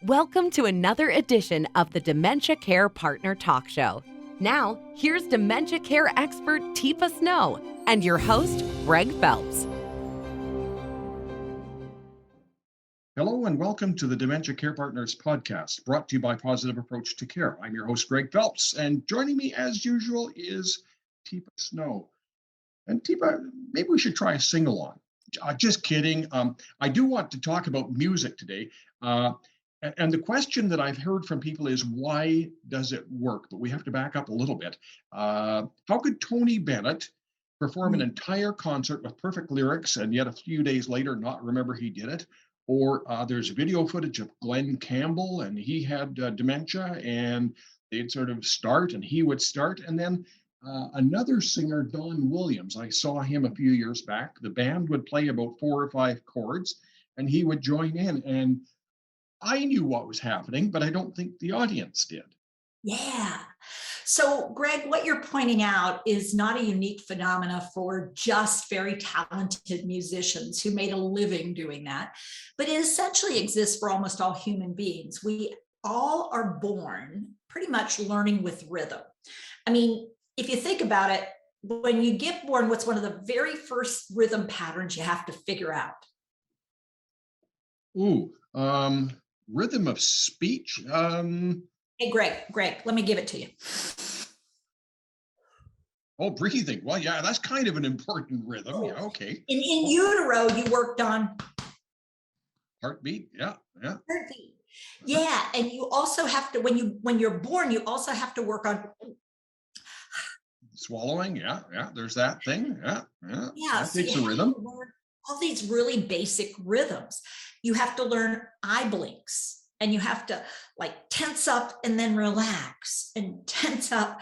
Welcome to another edition of the Dementia Care Partner Talk Show. Now, here's dementia care expert Teepa and your host, Greg Phelps. Hello and welcome to the Dementia Care Partners podcast, brought to you by Positive Approach to Care. I'm your host, Greg Phelps, and joining me as usual is Teepa Snow. And Teepa, maybe we should try a sing-along. Just kidding. I do want to talk about music today. And the question that I've heard from people is, why does it work? But we have to back up a little bit. How could Tony Bennett perform an entire concert with perfect lyrics and yet a few days later not remember he did it? Or there's video footage of Glenn Campbell, and he had dementia, and they'd sort of start and he would start. And then another singer, Don Williams, I saw him a few years back. The band would play about 4 or 5 chords and he would join in. And I knew what was happening, but I don't think the audience did. Yeah. So, Greg, what you're pointing out is not a unique phenomena for just very talented musicians who made a living doing that, but it essentially exists for almost all human beings. We all are born pretty much learning with rhythm. I mean, if you think about it, when you get born, what's one of the very first rhythm patterns you have to figure out? Rhythm of speech. Hey, Greg, let me give it to you. Oh, breathing. Well, yeah, that's kind of an important rhythm. Oh. Yeah, okay. In utero, you worked on heartbeat. Yeah. Heartbeat. Yeah, and you also have to, when you're born, you also have to work on swallowing. Yeah. There's that thing. Yeah. That so takes a rhythm. All these really basic rhythms. You have to learn eye blinks, and you have to like tense up and then relax, and tense up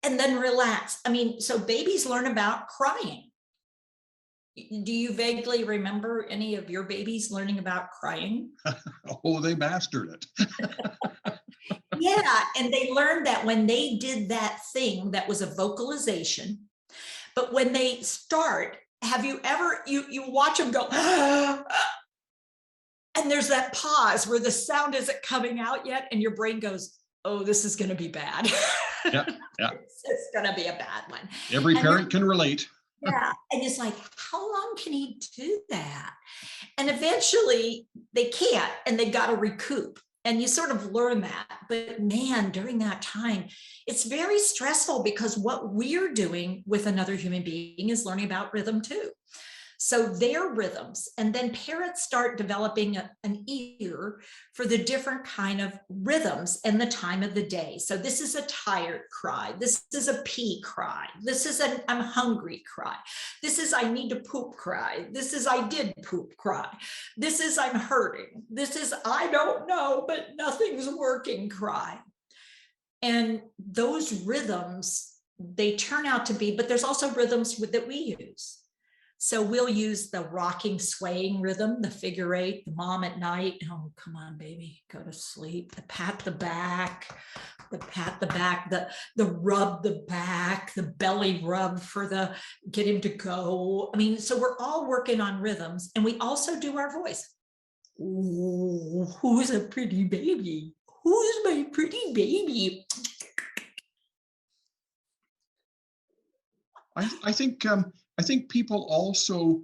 and then relax. I mean, so babies learn about crying. Do you vaguely remember any of your babies learning about crying? Oh, they mastered it. Yeah, and they learned that when they did that thing that was a vocalization, but when they start, have you ever, you watch them go, and there's that pause where the sound isn't coming out yet, and your brain goes, oh, this is going to be bad. Yeah. It's going to be a bad one. Every parent can relate. Yeah. And it's like, how long can he do that? And eventually they can't, and they got to recoup. And you sort of learn that. But man, during that time, it's very stressful, because what we're doing with another human being is learning about rhythm too. So their rhythms, and then parents start developing an ear for the different kind of rhythms and the time of the day. So this is a tired cry. This is a pee cry. This is an I'm hungry cry. This is I need to poop cry. This is I did poop cry. This is I'm hurting. This is I don't know, but nothing's working cry. And those rhythms, they turn out to be, but there's also rhythms that we use. So we'll use the rocking, swaying rhythm, the figure 8, the mom at night. Oh, come on, baby, go to sleep. The pat the back, the rub the back, the belly rub for the get him to go. I mean, so we're all working on rhythms, and we also do our voice. Ooh, who's a pretty baby? Who's my pretty baby? I think people also,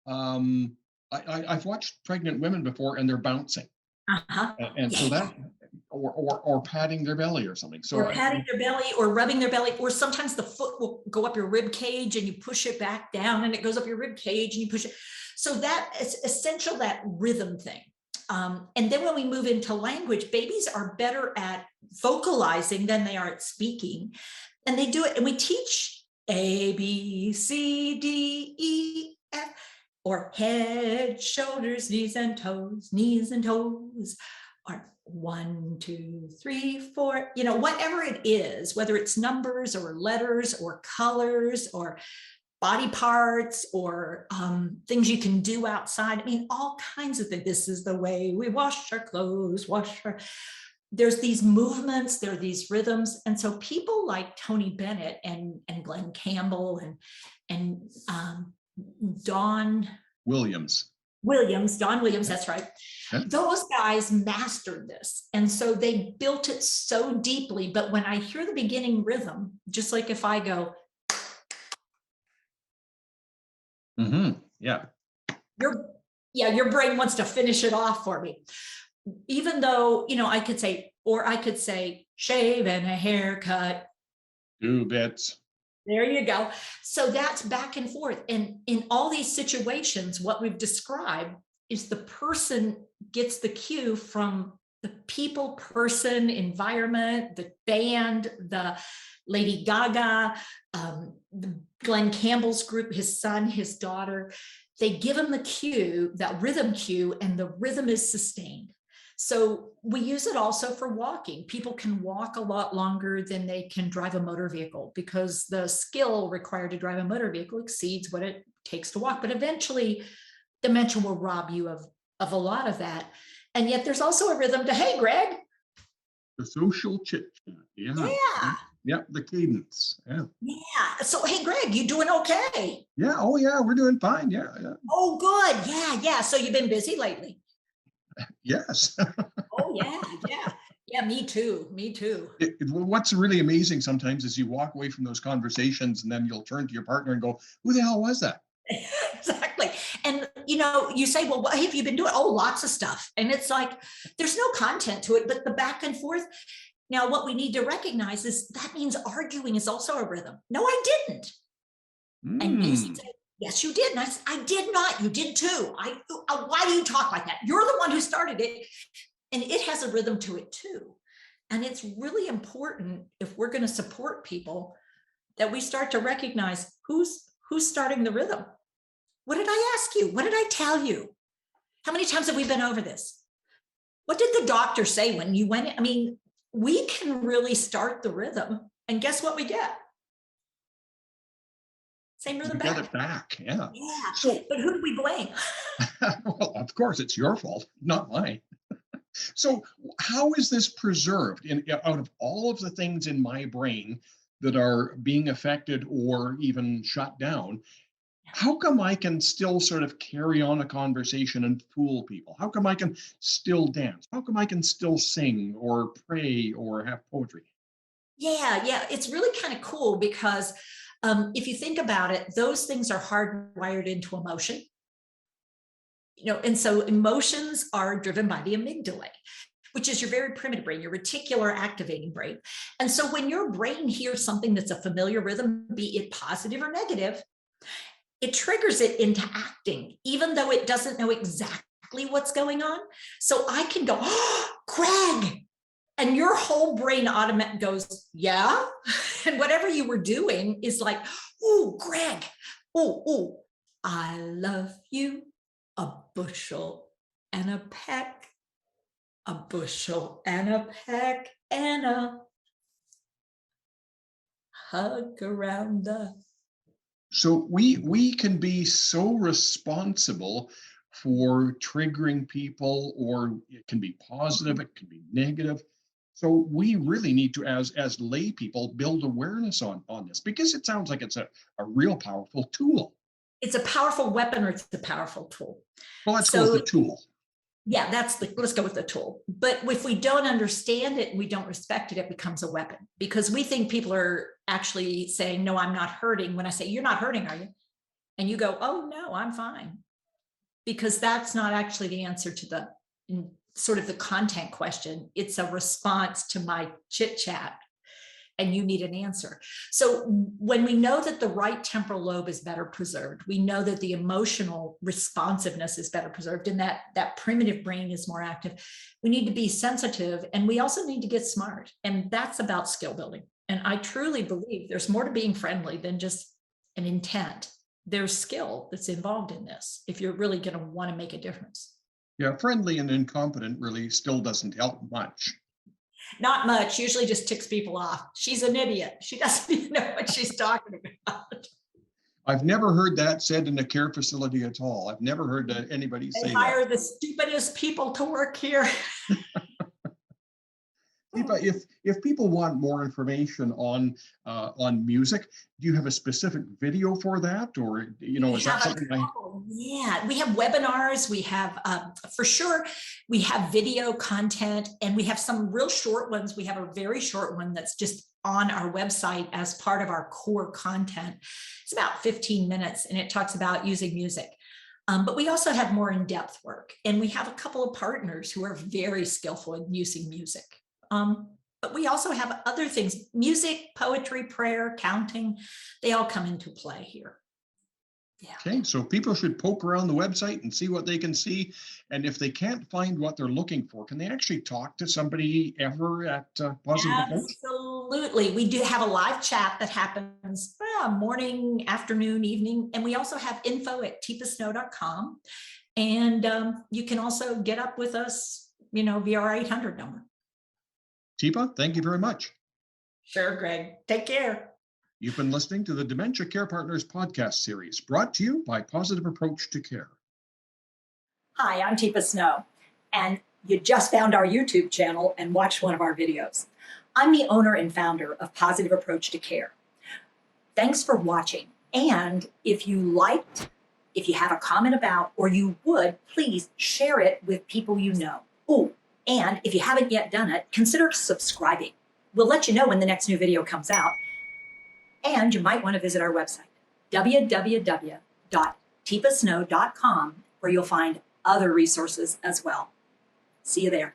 I've watched pregnant women before, and they're bouncing. And so that, or patting their belly or something. So or patting their belly, or rubbing their belly, or sometimes the foot will go up your rib cage and you push it back down, and it goes up your rib cage and you push it. So that is essential, that rhythm thing. And then when we move into language, babies are better at vocalizing than they are at speaking. And they do it, and we teach A, B, C, D, E, F, or head, shoulders, knees and toes, or 1, 2, 3, 4, whatever it is, whether it's numbers or letters or colors or body parts or things you can do outside. I mean, all kinds of things. This is the way we wash our clothes, there's these movements, there are these rhythms. And so people like Tony Bennett and Glenn Campbell and Don Williams. Don Williams, that's right. Yeah. Those guys mastered this. And so they built it so deeply. But when I hear the beginning rhythm, just like if I go, Yeah. your brain wants to finish it off for me. Even though, I could say shave and a haircut. 2 bits. There you go. So that's back and forth. And in all these situations, what we've described is the person gets the cue from the people, person, environment, the band, the Lady Gaga, the Glenn Campbell's group, his son, his daughter. They give him the cue, that rhythm cue, and the rhythm is sustained. So we use it also for walking. People can walk a lot longer than they can drive a motor vehicle because the skill required to drive a motor vehicle exceeds what it takes to walk. But eventually, dementia will rob you of a lot of that. And yet there's also a rhythm to, hey, Greg. The social chit chat. Yeah. Yeah, the cadence. Yeah. So, hey, Greg, you doing okay? Yeah. Oh, yeah, we're doing fine. Yeah. Oh, good. Yeah. So you've been busy lately? Yes. Oh, yeah. Yeah, me too. What's really amazing sometimes is you walk away from those conversations and then you'll turn to your partner and go, who the hell was that? Exactly. And, you say, well, what have you been doing? Oh, lots of stuff. And it's like, there's no content to it, but the back and forth. Now, what we need to recognize is that means arguing is also a rhythm. No, I didn't. And you say, yes, you did. And I said, I did not. You did too. Why do you talk like that? You're the one who started it. And it has a rhythm to it too. And it's really important if we're going to support people that we start to recognize who's starting the rhythm. What did I ask you? What did I tell you? How many times have we been over this? What did the doctor say when you went? I mean, we can really start the rhythm. And guess what we get? Same rhythm back. Get it back. Yeah. So, but who do we blame? Well, of course, it's your fault, not mine. So how is this preserved out of all of the things in my brain that are being affected or even shut down? How come I can still sort of carry on a conversation and fool people? How come I can still dance? How come I can still sing or pray or have poetry? Yeah. It's really kind of cool because if you think about it, those things are hardwired into emotion. And so emotions are driven by the amygdala, which is your very primitive brain, your reticular activating brain. And so when your brain hears something that's a familiar rhythm, be it positive or negative, it triggers it into acting, even though it doesn't know exactly what's going on. So I can go, oh, Greg, and your whole brain automatically goes, yeah. And whatever you were doing is like, oh, Greg, oh, I love you, a bushel and a peck, a bushel and a peck, and a hug around the. So we can be so responsible for triggering people, or it can be positive, it can be negative. So we really need to, as lay people, build awareness on this, because it sounds like it's a real powerful tool. It's a powerful weapon, or it's a powerful tool. Well, let's go with the tool. Yeah, let's go with the tool. But if we don't understand it and we don't respect it, it becomes a weapon, because we think people are actually saying, no, I'm not hurting. When I say, you're not hurting, are you? And you go, oh, no, I'm fine. Because that's not actually the answer to the sort of the content question. It's a response to my chit chat, and you need an answer. So when we know that the right temporal lobe is better preserved, we know that the emotional responsiveness is better preserved, and that primitive brain is more active. We need to be sensitive, and we also need to get smart. And that's about skill building. And I truly believe there's more to being friendly than just an intent. There's skill that's involved in this if you're really going to want to make a difference. Yeah, friendly and incompetent really still doesn't help much. Not much, usually just ticks people off. She's an idiot. She doesn't even know what she's talking about. I've never heard that said in a care facility at all. I've never heard anybody say that. Hire the stupidest people to work here. Teepa, if people want more information on music, do you have a specific video for that, or is that something Yeah, we have webinars. We have for sure. We have video content, and we have some real short ones. We have a very short one that's just on our website as part of our core content. It's about 15 minutes, and it talks about using music. But we also have more in-depth work, and we have a couple of partners who are very skillful in using music. But we also have other things: music, poetry, prayer, counting. They all come into play here. Yeah. Okay, so people should poke around the website and see what they can see. And if they can't find what they're looking for, can they actually talk to somebody ever at Positive Approach? Absolutely. We do have a live chat that happens morning, afternoon, evening. And we also have info@teepasnow.com. And you can also get up with us, via our 800 number. Teepa, thank you very much. Sure, Greg. Take care. You've been listening to the Dementia Care Partners podcast series, brought to you by Positive Approach to Care. Hi, I'm Teepa Snow, and you just found our YouTube channel and watched one of our videos. I'm the owner and founder of Positive Approach to Care. Thanks for watching, and if you have a comment about, or you would, please share it with people you know. Oh, and if you haven't yet done it, consider subscribing. We'll let you know when the next new video comes out. And you might want to visit our website, www.teepasnow.com, where you'll find other resources as well. See you there.